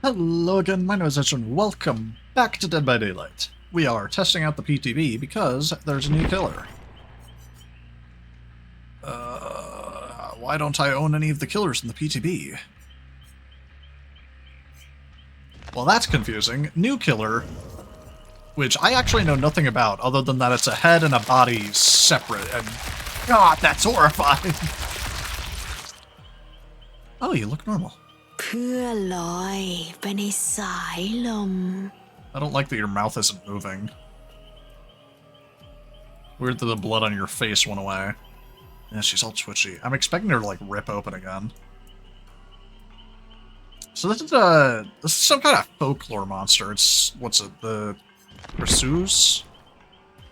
Hello again, my name is Esrathebun. Welcome back to Dead by Daylight. We are testing out the PTB because there's a new killer. Why don't I own any of the killers in the PTB? Well, that's confusing. New killer, which I actually know nothing about, other than that it's a head and a body separate, and God, that's horrifying! Oh, you look normal. I don't like that your mouth isn't moving. Weird that the blood on your face went away. Yeah, she's all twitchy. I'm expecting her to, like, rip open again. So this is some kind of folklore monster. It's, what's it, the Krause?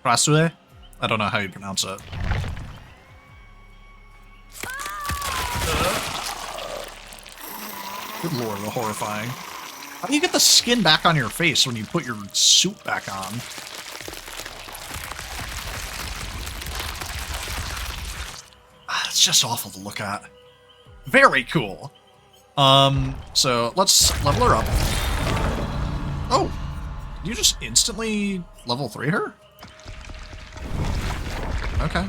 Krause? I don't know how you pronounce it. Good lord, the horrifying. How do you get the skin back on your face when you put your suit back on? It's just awful to look at. Very cool. So let's level her up. Oh, did you just instantly level 3 her? Okay.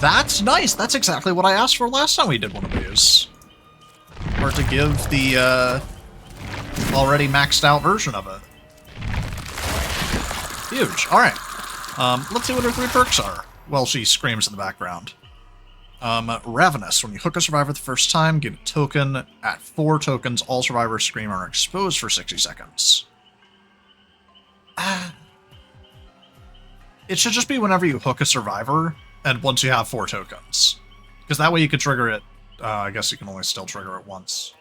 That's nice. That's exactly what I asked for last time we did one of these. Or to give the already maxed out version of it. Huge. All right. Let's see what her 3 perks are. Well, she screams in the background. Ravenous. When you hook a survivor the first time, give a token. At 4 tokens, all survivors scream are exposed for 60 seconds. It should just be whenever you hook a survivor, and once you have 4 tokens. Because that way you could trigger it. I guess you can only still trigger it once.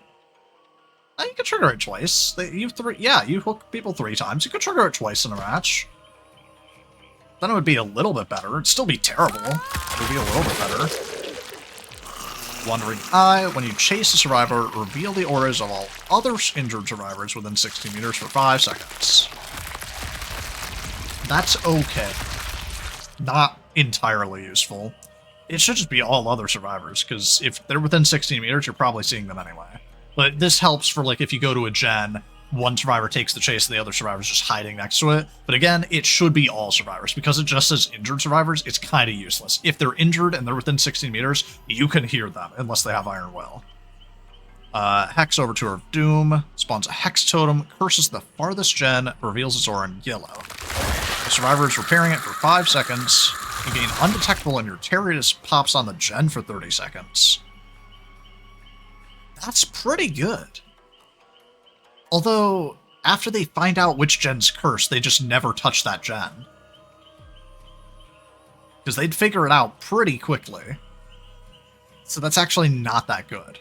You can trigger it twice. You hook people 3 times. You could trigger it twice in a match. Then it would be a little bit better. It'd still be terrible. It would be a little bit better. Wandering Eye. When you chase a survivor, reveal the auras of all other injured survivors within 60 meters for 5 seconds. That's okay. Not entirely useful. It should just be all other survivors, because if they're within 16 meters, you're probably seeing them anyway. But this helps for, like, if you go to a gen, one survivor takes the chase and the other survivor's just hiding next to it. But again, it should be all survivors. Because it just says injured survivors, it's kind of useless. If they're injured and they're within 16 meters, you can hear them, unless they have Iron Will. Hex Overture of Doom, spawns a Hex Totem, curses the farthest gen, reveals its aura in yellow. The survivor is repairing it for 5 seconds. You gain undetectable and your Terrorist pops on the gen for 30 seconds. That's pretty good. Although, after they find out which gen's cursed, they just never touch that gen. Because they'd figure it out pretty quickly. So that's actually not that good.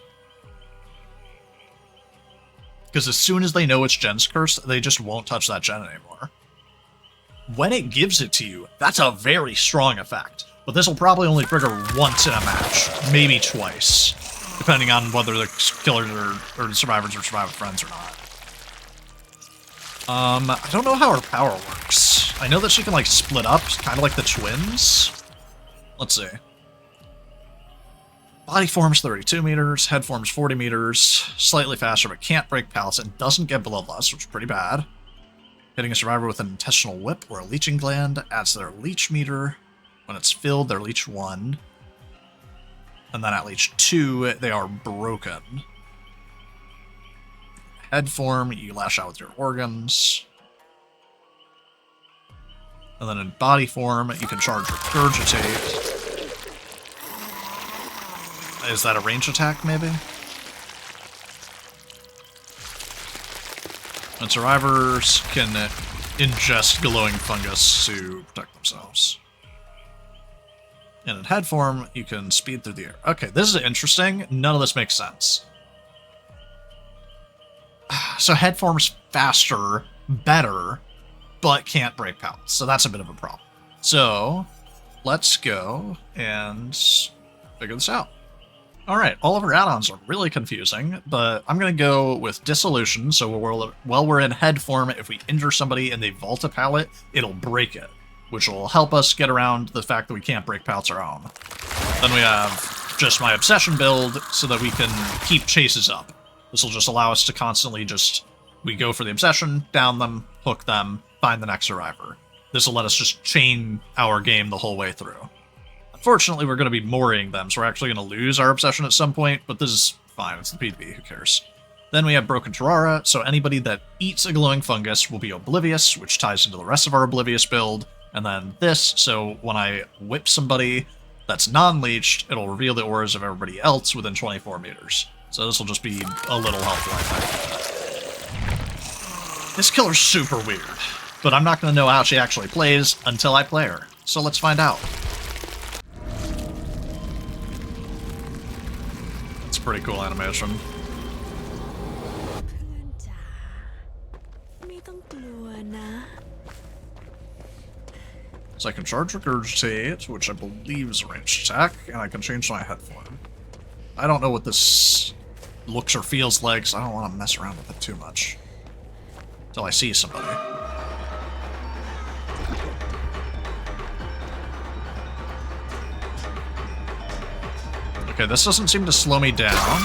Because as soon as they know which gen's cursed, they just won't touch that gen anymore. When it gives it to you, that's a very strong effect. But this will probably only trigger once in a match, maybe twice, depending on whether the killers or the survivors are survivor friends or not. I don't know how her power works. I know that she can, like, split up, kind of like the twins. Let's see. Body forms 32 meters, head forms 40 meters, slightly faster but can't break pallets and doesn't get bloodlust, which is pretty bad. Hitting a survivor with an intestinal whip or a leeching gland adds their leech meter. When it's filled, they're leech 1. And then at leech 2, they are broken. Head form, you lash out with your organs. And then in body form, you can charge Regurgitate. Is that a range attack, maybe? And survivors can ingest glowing fungus to protect themselves. And in head form, you can speed through the air. Okay, this is interesting. None of this makes sense. So head form's faster, better, but can't break pallets. So that's a bit of a problem. So let's go and figure this out. Alright, all of our add-ons are really confusing, but I'm going to go with Dissolution, so while we're in head form, if we injure somebody and they vault a pallet, it'll break it, which will help us get around the fact that we can't break pallets our own. Then we have just my obsession build so that we can keep chases up. This will just allow us to constantly we go for the obsession, down them, hook them, find the next survivor. This will let us just chain our game the whole way through. Unfortunately, we're going to be mooring them, so we're actually going to lose our obsession at some point, but this is fine. It's the PvP, who cares? Then we have Broken Terrara, so anybody that eats a glowing fungus will be oblivious, which ties into the rest of our oblivious build. And then this, so when I whip somebody that's non-leeched, it'll reveal the auras of everybody else within 24 meters. So this will just be a little helpful, I think. This killer's super weird, but I'm not going to know how she actually plays until I play her. So let's find out. It's a pretty cool animation. So I can charge Regurgitate, which I believe is a ranged attack, and I can change my head form. I don't know what this looks or feels like, so I don't want to mess around with it too much. Until I see somebody. Okay, this doesn't seem to slow me down.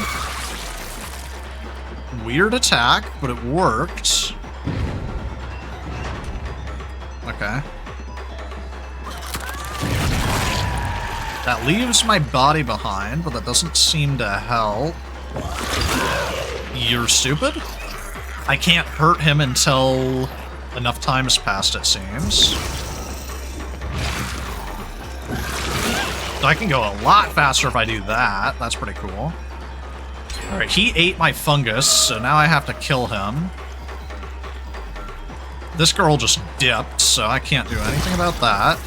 Weird attack, but it worked. Okay. That leaves my body behind, but that doesn't seem to help. You're stupid? I can't hurt him until enough time has passed, it seems. So I can go a lot faster if I do that. That's pretty cool. Alright, he ate my fungus, so now I have to kill him. This girl just dipped, so I can't do anything about that.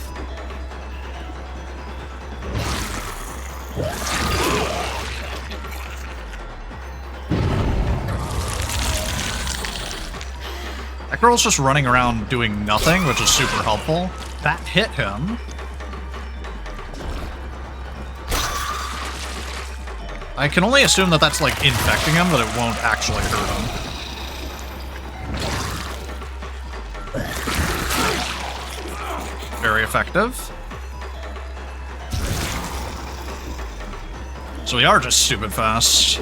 That girl's just running around doing nothing, which is super helpful. That hit him. I can only assume that that's, like, infecting him, but it won't actually hurt him. Very effective. So we are just stupid fast.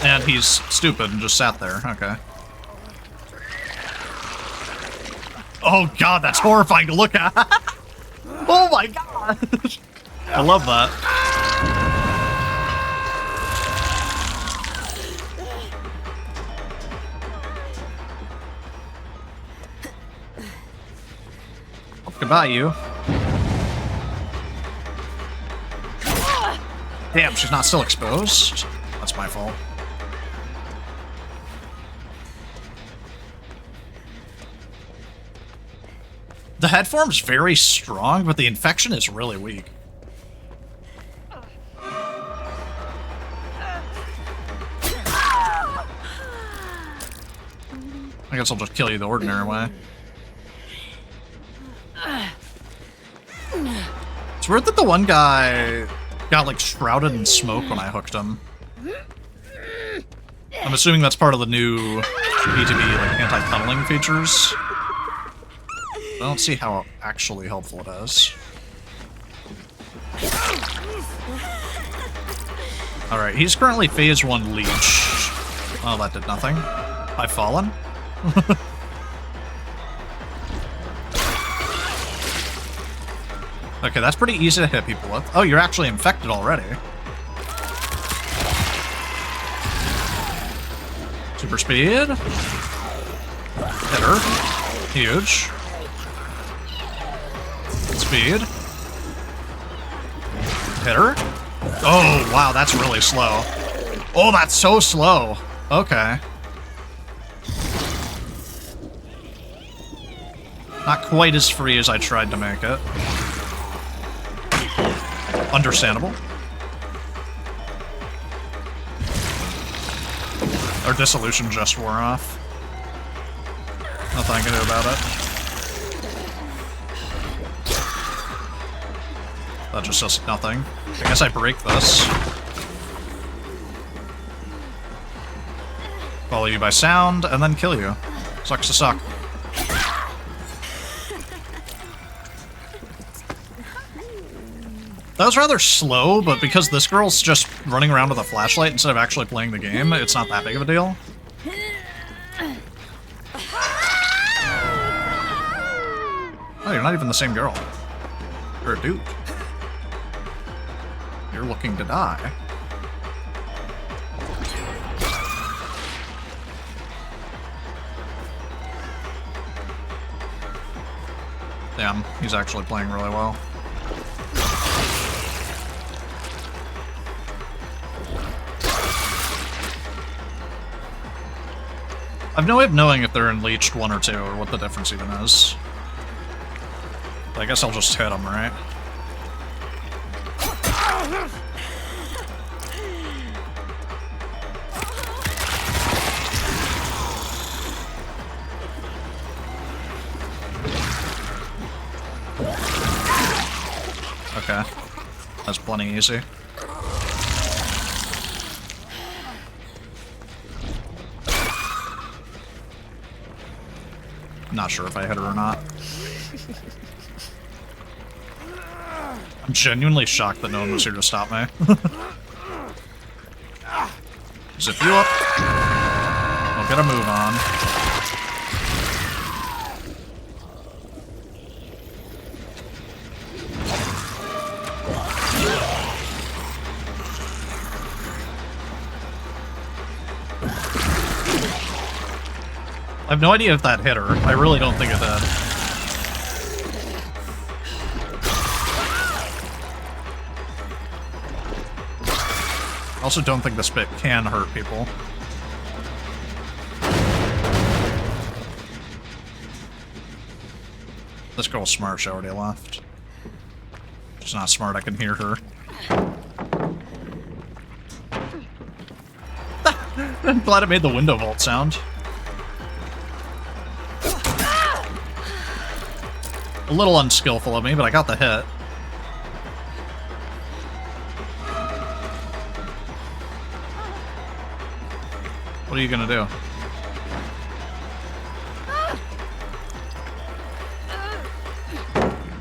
And he's stupid and just sat there. Okay. Oh god, that's horrifying to look at. Oh my god. I love that. Oh, goodbye, you. Damn, she's not still exposed? That's my fault. The head form's very strong, but the infection is really weak. I guess I'll just kill you the ordinary way. It's weird that the one guy got, like, shrouded in smoke when I hooked him. I'm assuming that's part of the new BTB, like, anti-tunneling features. I don't see how actually helpful it is. Alright, he's currently phase 1 leech. Oh, that did nothing. I've fallen? Okay, that's pretty easy to hit people with. Oh, you're actually infected already. Super speed. Hit her. Huge. Speed. Hit her. Oh, wow, that's really slow. Oh, that's so slow. Okay. Not quite as free as I tried to make it. Understandable. Our dissolution just wore off. Nothing I can do about it. That just does nothing. I guess I break this. Follow you by sound, and then kill you. Sucks to suck. That was rather slow, but because this girl's just running around with a flashlight instead of actually playing the game, it's not that big of a deal. Oh, you're not even the same girl. You're a dude. You're looking to die. Damn, he's actually playing really well. I've no way of knowing if they're in Leeched 1 or 2, or what the difference even is. But I guess I'll just hit them, right? Okay. That's plenty easy. Not sure if I hit her or not. I'm genuinely shocked that no one was here to stop me. Zip you up. We'll get a move on. I have no idea if that hit her. I really don't think it did. I also don't think this bit can hurt people. This girl's smart, she already left. She's not smart, I can hear her. I'm glad it made the window vault sound. A little unskillful of me, but I got the hit. What are you gonna do?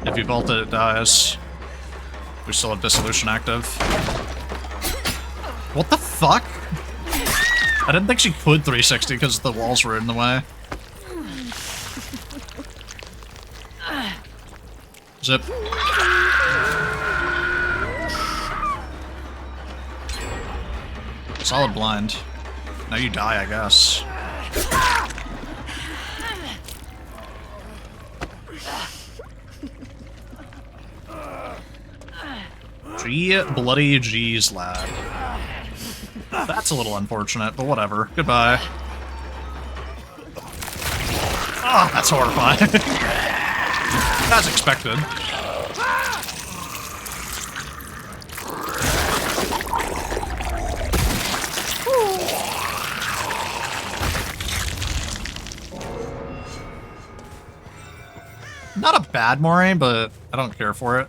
If you vault it, it dies. We still have dissolution active. What the fuck? I didn't think she could 360 because the walls were in the way. Zip. Solid blind. Now you die, I guess. Gee, bloody G's, lad. That's a little unfortunate, but whatever. Goodbye. Ah, that's horrifying. As expected. Not a bad moray, but I don't care for it.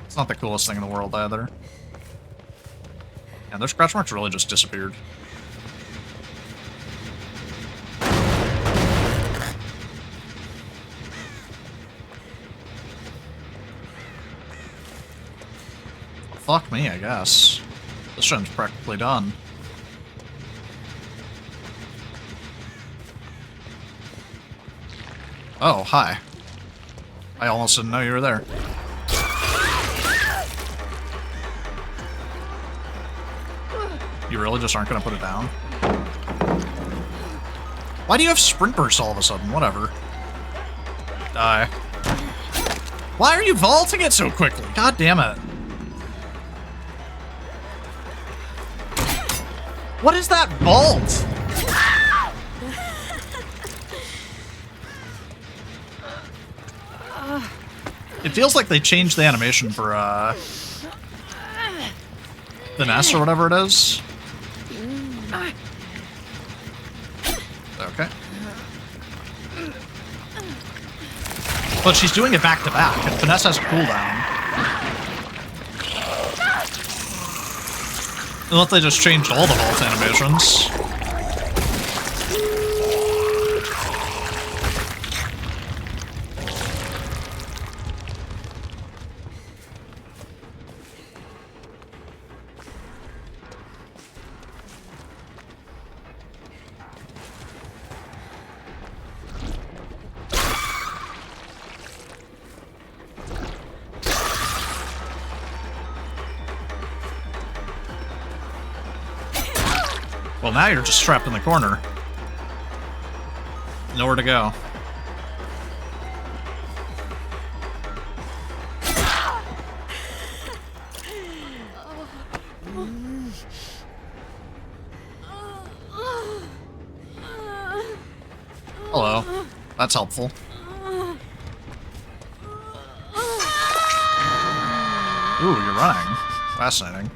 It's not the coolest thing in the world either. Yeah, those scratch marks really just disappeared. Fuck me, I guess. This shun's practically done. Oh, hi. I almost didn't know you were there. You really just aren't gonna put it down? Why do you have sprint bursts all of a sudden? Whatever. Die. Why are you vaulting it so quickly? God damn it. What is that vault? It feels like they changed the animation for, the nest or whatever it is. Okay. But she's doing it back to back, and Finesse has a cooldown. Unless they just changed all the vault animations. Well, now you're just trapped in the corner. Nowhere to go. Hello. That's helpful. Ooh, you're running. Fascinating.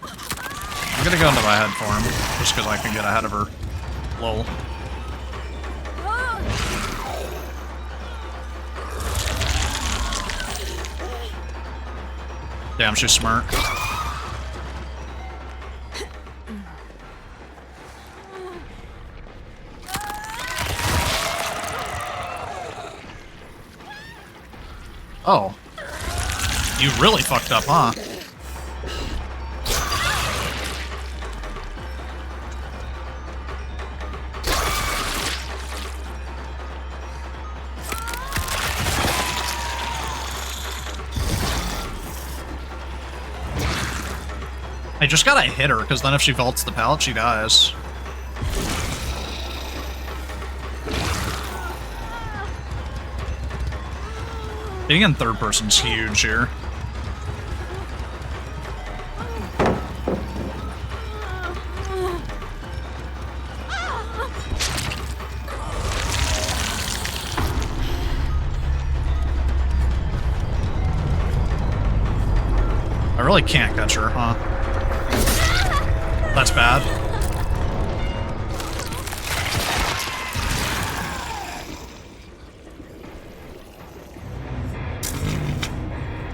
I'm gonna go into my head for him, just because I can get ahead of her. Lol. Damn, she's smart. Oh. You really fucked up, huh? I just gotta hit her, because then if she vaults the pallet, she dies. Being in third person's huge here. I really can't catch her, huh? That's bad.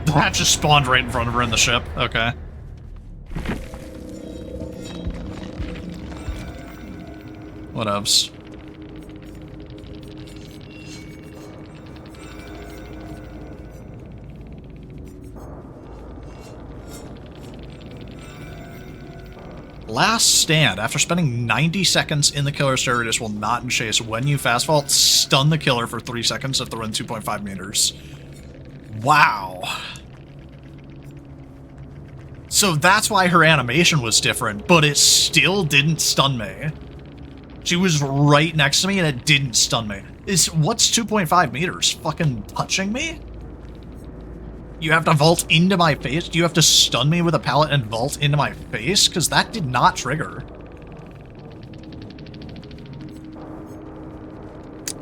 That just spawned right in front of her in the ship. Okay. Whatevs. Last stand. After spending 90 seconds in the killer's terror radius will not in chase. When you fast vault, stun the killer for 3 seconds if they're in 2.5 meters. Wow. So that's why her animation was different, but it still didn't stun me. She was right next to me and it didn't stun me. What's 2.5 meters? Fucking touching me? You have to vault into my face? Do you have to stun me with a pallet and vault into my face? Because that did not trigger.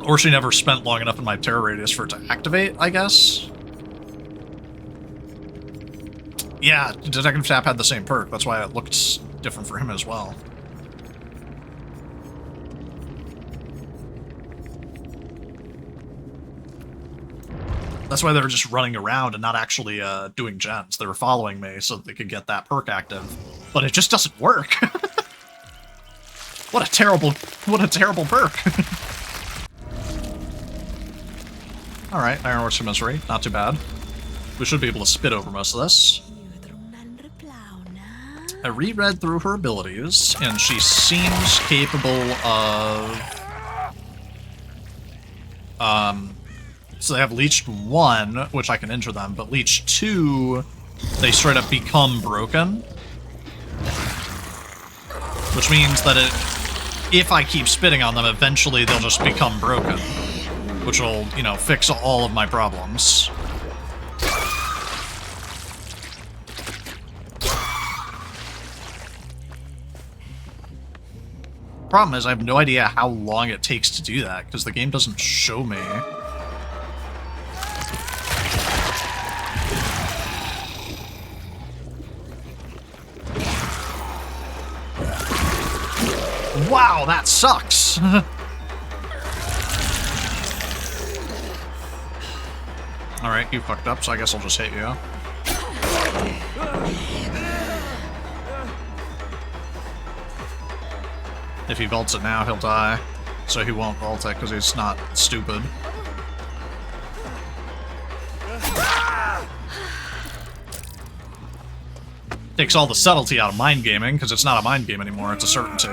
Or she never spent long enough in my terror radius for it to activate, I guess? Yeah, Detective Tap had the same perk. That's why it looked different for him as well. That's why they were just running around and not actually doing gens. They were following me so that they could get that perk active. But it just doesn't work. What a terrible perk. Alright, Ironworks of Misery. Not too bad. We should be able to spit over most of this. I reread through her abilities, and she seems capable of... So they have Leech 1, which I can injure them, but Leech 2, they straight up become broken. Which means that if I keep spitting on them, eventually they'll just become broken. Which will, you know, fix all of my problems. Problem is, I have no idea how long it takes to do that, because the game doesn't show me. Wow, that sucks! Alright, you fucked up, so I guess I'll just hit you. If he vaults it now, he'll die. So he won't vault it, because he's not stupid. Takes all the subtlety out of mind gaming, because it's not a mind game anymore, it's a certainty.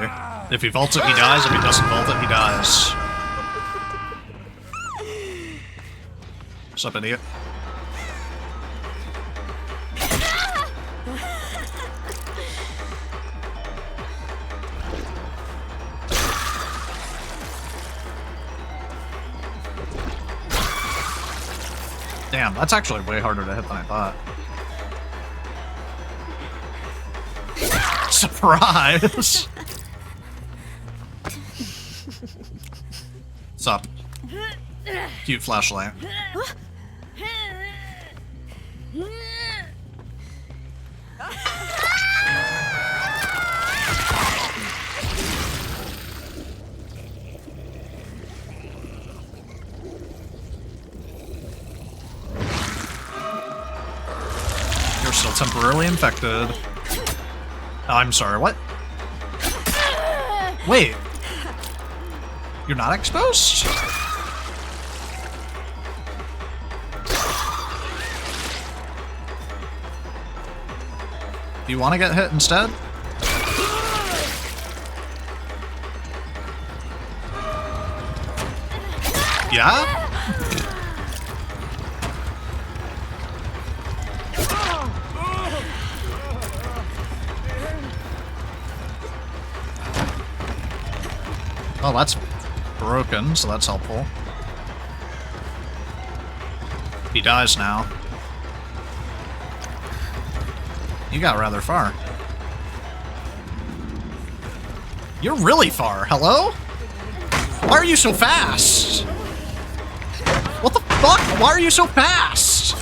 If he vaults it, he dies. If he doesn't vault it, he dies. What's up, idiot? Damn, that's actually way harder to hit than I thought. Surprise! What's up? Cute flashlight. You're still temporarily infected. Oh, I'm sorry, what? Wait. You're not exposed? Do you want to get hit instead? Yeah? Oh, that's broken, so that's helpful. He dies now. You got rather far. You're really far. Hello? Why are you so fast? What the fuck? Why are you so fast?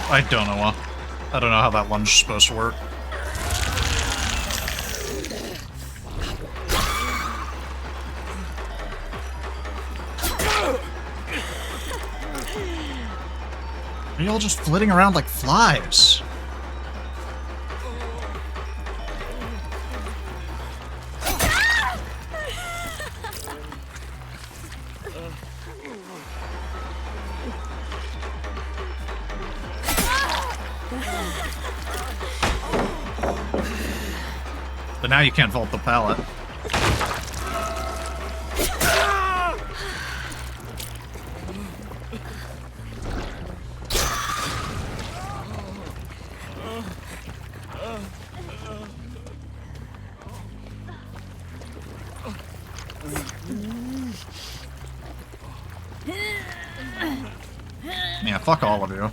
I don't know. I don't know how that lunge is supposed to work. Are you all just flitting around like flies? But now you can't vault the pallet. Yeah, fuck all of you.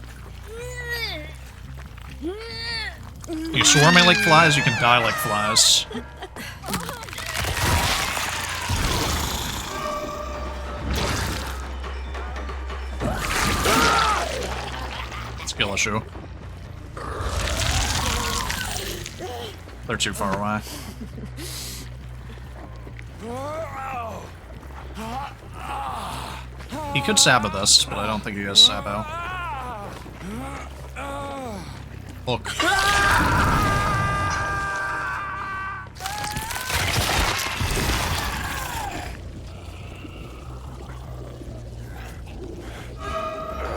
You swarming like flies, you can die like flies. Skill issue. They're too far away. He could Sabo this, but I don't think he has Sabo. Look.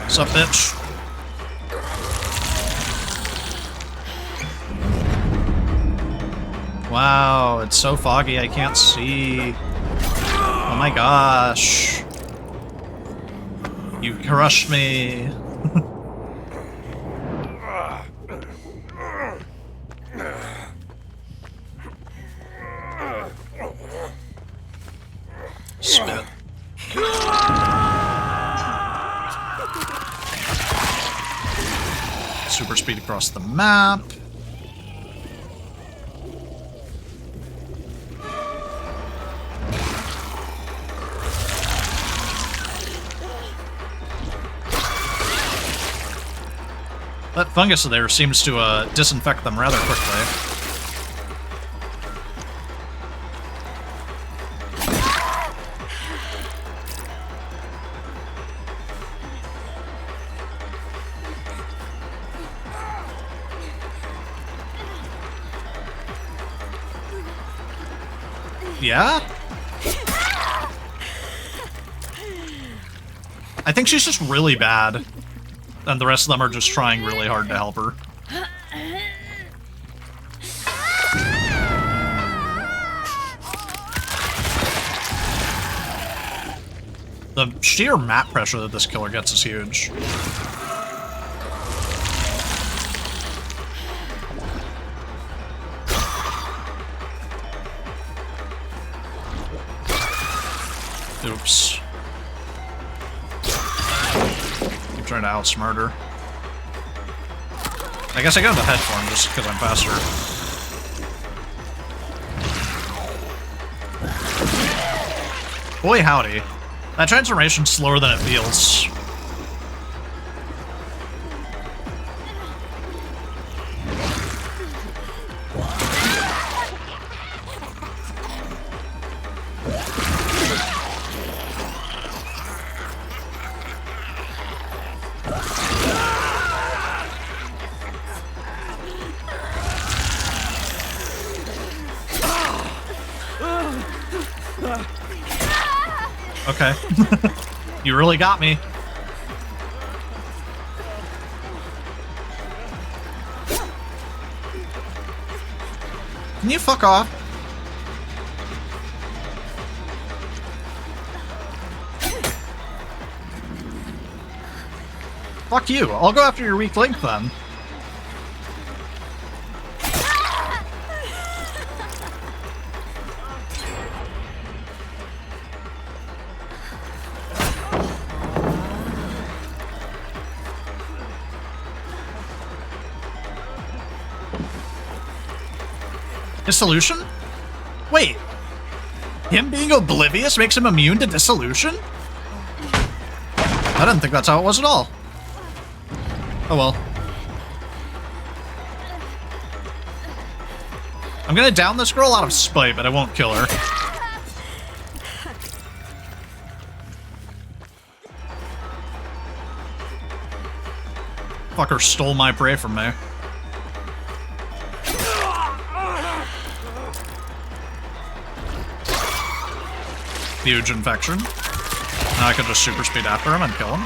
What's up, bitch? Wow, it's so foggy I can't see. Oh my gosh. You crushed me. Spit. Super speed across the map. That fungus there seems to disinfect them rather quickly. Yeah? I think she's just really bad. And the rest of them are just trying really hard to help her. The sheer map pressure that this killer gets is huge. Oops. I'm trying to outsmart her. I guess I got the head for him just because I'm faster. Boy howdy. That transformation's slower than it feels. Okay. You really got me. Can you fuck off? Fuck you. I'll go after your weak link then. Dissolution? Wait. Him being oblivious makes him immune to dissolution? I didn't think that's how it was at all. Oh well. I'm gonna down this girl out of spite, but I won't kill her. Fucker stole my prey from me. Huge infection. Now I can just super speed after him and kill him.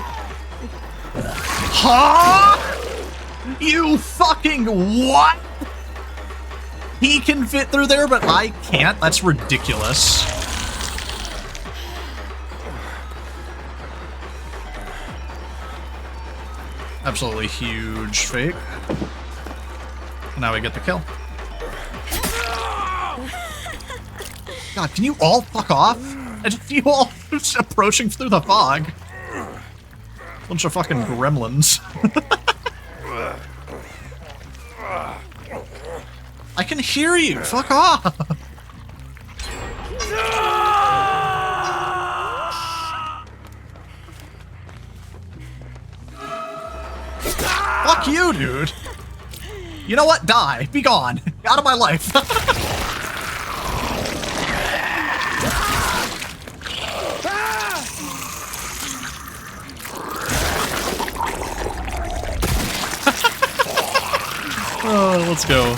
Huh? You fucking what? He can fit through there, but I can't? That's ridiculous. Absolutely huge fake. Now we get the kill. God, can you all fuck off? I just see you all just approaching through the fog. Bunch of fucking gremlins. I can hear you. Fuck off. Fuck you, dude. You know what? Die. Be gone. Out of my life. Oh, let's go.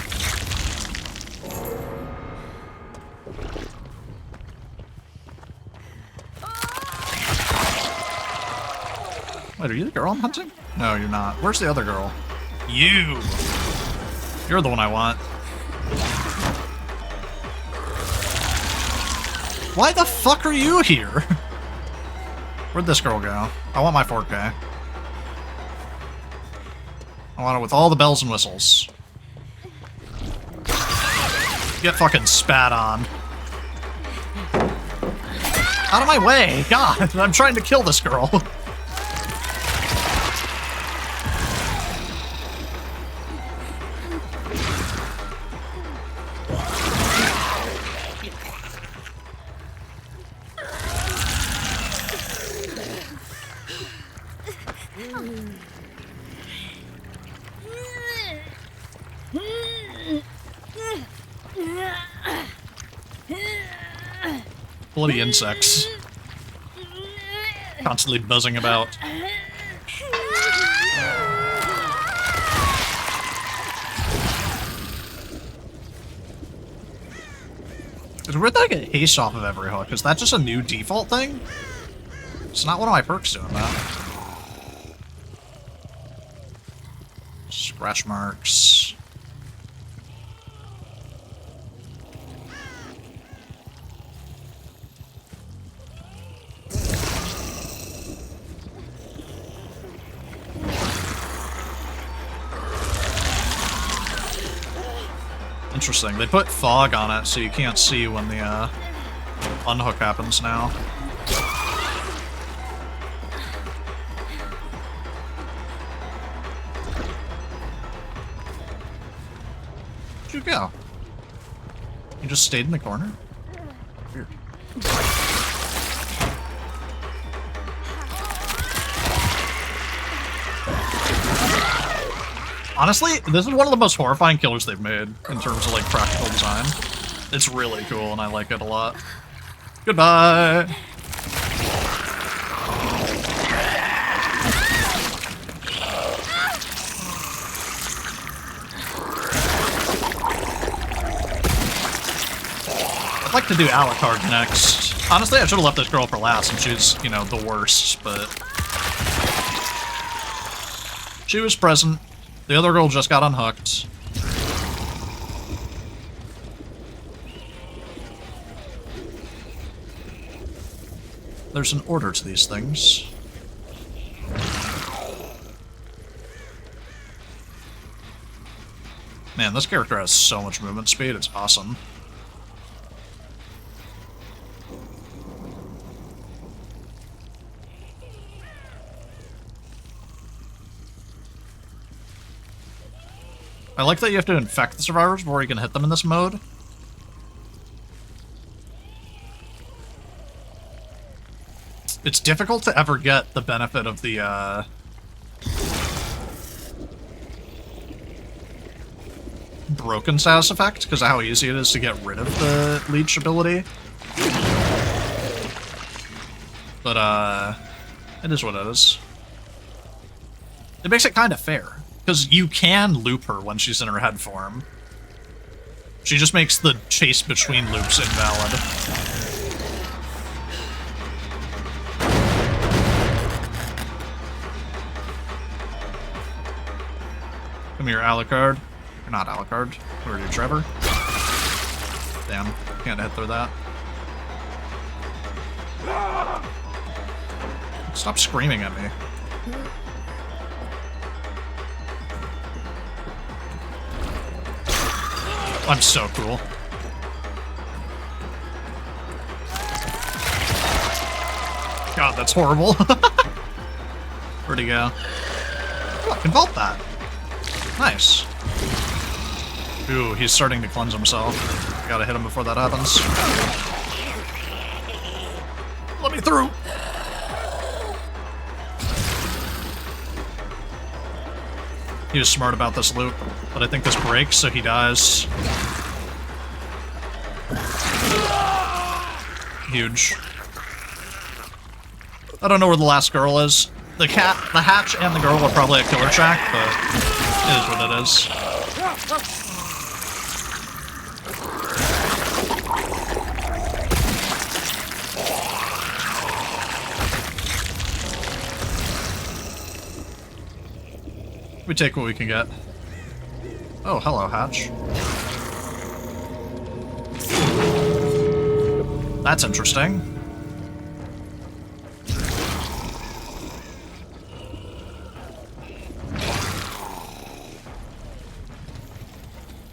Wait, are you the girl I'm hunting? No, you're not. Where's the other girl? You! You're the one I want. Why the fuck are you here? Where'd this girl go? I want my 4K. I want it with all the bells and whistles. Get fucking spat on. Out of my way! God, I'm trying to kill this girl. Bloody insects. Constantly buzzing about. Where'd I get haste off of every hook? Is that just a new default thing? It's not one of my perks doing that. Scratch marks. Interesting. They put fog on it so you can't see when the unhook happens now. Where'd you go? You just stayed in the corner? Weird. Honestly, this is one of the most horrifying killers they've made in terms of like practical design. It's really cool and I like it a lot. Goodbye! I'd like to do Alucard next. Honestly, I should have left this girl for last and she's, you know, the worst, but... she was present. The other girl just got unhooked. There's an order to these things. Man, this character has so much movement speed, it's awesome. I like that you have to infect the survivors before you can hit them in this mode. It's difficult to ever get the benefit of the, broken status effect, because of how easy it is to get rid of the leech ability. But, it is what it is. It makes it kind of fair. Because you can loop her when she's in her head form. She just makes the chase between loops invalid. Come here, Alucard. You're not Alucard. Who are you, Trevor? Damn, can't hit through that. Stop screaming at me. I'm so cool. God, that's horrible. Where'd he go? Oh, I can vault that. Nice. Ooh, he's starting to cleanse himself. Gotta hit him before that happens. Let me through! He was smart about this loop, but I think this breaks, so he dies. Huge. I don't know where the last girl is. The hatch and the girl are probably a killer track, but it is what it is. We take what we can get. Oh, hello, Hatch. That's interesting.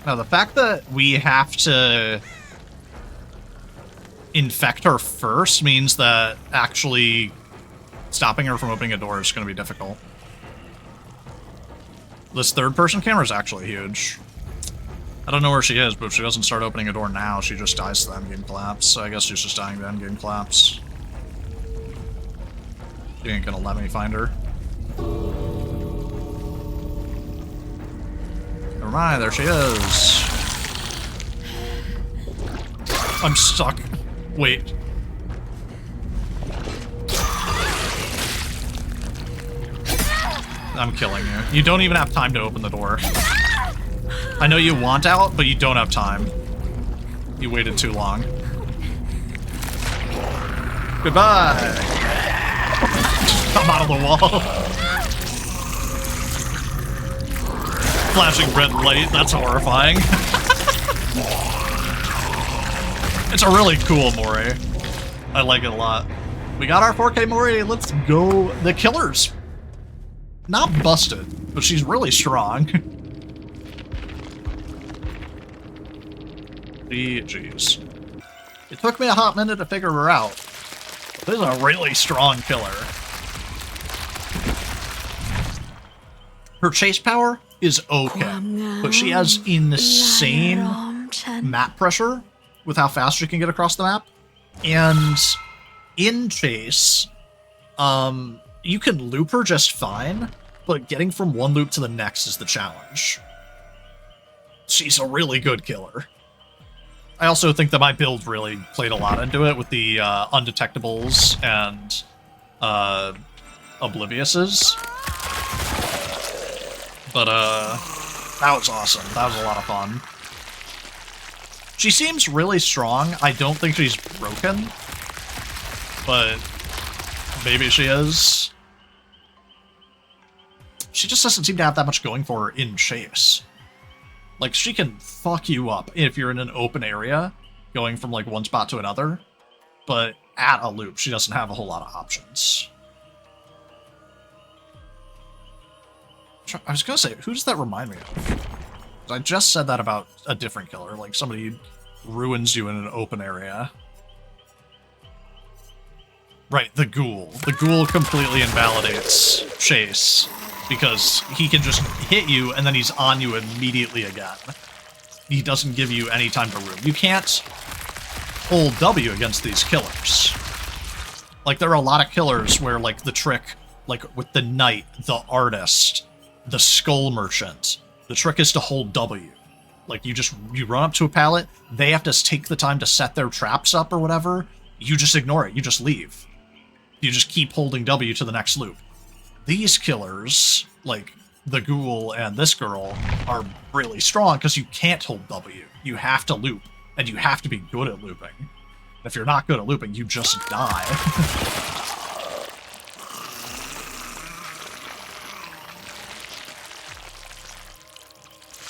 Now, the fact that we have to infect her first means that actually stopping her from opening a door is going to be difficult. This third-person camera is actually huge. I don't know where she is, but if she doesn't start opening a door now, she just dies to the endgame collapse. So I guess she's just dying to the endgame collapse. She ain't gonna let me find her. Never mind, there she is. I'm stuck. Wait. I'm killing you. You don't even have time to open the door. I know you want out, but you don't have time. You waited too long. Goodbye! I'm out of the wall. Flashing red light, that's horrifying. It's a really cool Mori. I like it a lot. We got our 4K Mori, let's go. The killer's not busted, but she's really strong. GG's. It took me a hot minute to figure her out. This is a really strong killer. Her chase power is okay, but she has insane map pressure with how fast she can get across the map. And in chase, you can loop her just fine, but getting from one loop to the next is the challenge. She's a really good killer. I also think that my build really played a lot into it with the undetectables and obliviouses. But that was awesome. That was a lot of fun. She seems really strong. I don't think she's broken, but maybe she is. She just doesn't seem to have that much going for her in chase. Like, she can fuck you up if you're in an open area, going from, like, one spot to another. But at a loop, she doesn't have a whole lot of options. I was gonna say, who does that remind me of? I just said that about a different killer, like somebody ruins you in an open area. Right, the ghoul. The ghoul completely invalidates chase, because he can just hit you and then he's on you immediately again. He doesn't give you any time to room. You can't hold W against these killers. Like, there are a lot of killers where, like, the trick, like, with the knight, the artist, the skull merchant, the trick is to hold W. Like, you run up to a pallet, they have to take the time to set their traps up or whatever, you just ignore it, you just leave. You just keep holding W to the next loop. These killers, like the ghoul and this girl, are really strong because you can't hold W. You have to loop, and you have to be good at looping. If you're not good at looping, you just die.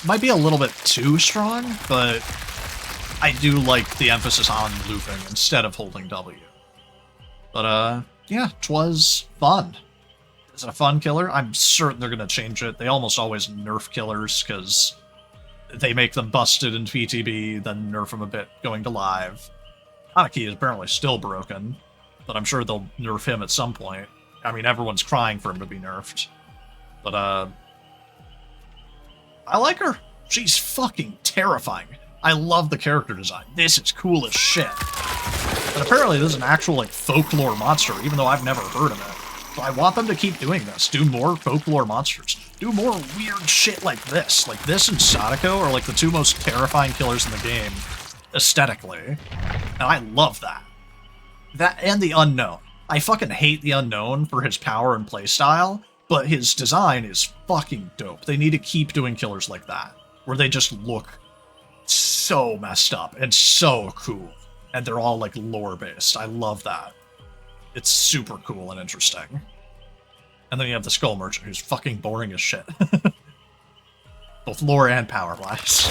Might be a little bit too strong, but I do like the emphasis on looping instead of holding W. But, yeah, 'twas fun. Is it a fun killer? I'm certain they're going to change it. They almost always nerf killers, because they make them busted in PTB, then nerf them a bit going to live. Hanaki is apparently still broken, but I'm sure they'll nerf him at some point. I mean, everyone's crying for him to be nerfed. But, I like her. She's fucking terrifying. I love the character design. This is cool as shit. And apparently this is an actual, like, folklore monster, even though I've never heard of it. So I want them to keep doing this. Do more folklore monsters. Do more weird shit like this. Like, this and Sadako are, like, the two most terrifying killers in the game, aesthetically. And I love that. That and the Unknown. I fucking hate the Unknown for his power and playstyle, but his design is fucking dope. They need to keep doing killers like that, where they just look so messed up and so cool. And they're all, like, lore-based. I love that. It's super cool and interesting. And then you have the Skull Merchant, who's fucking boring as shit. Both lore and power-wise.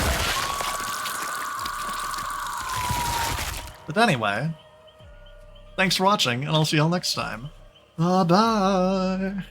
But anyway, thanks for watching, and I'll see y'all next time. Bye-bye!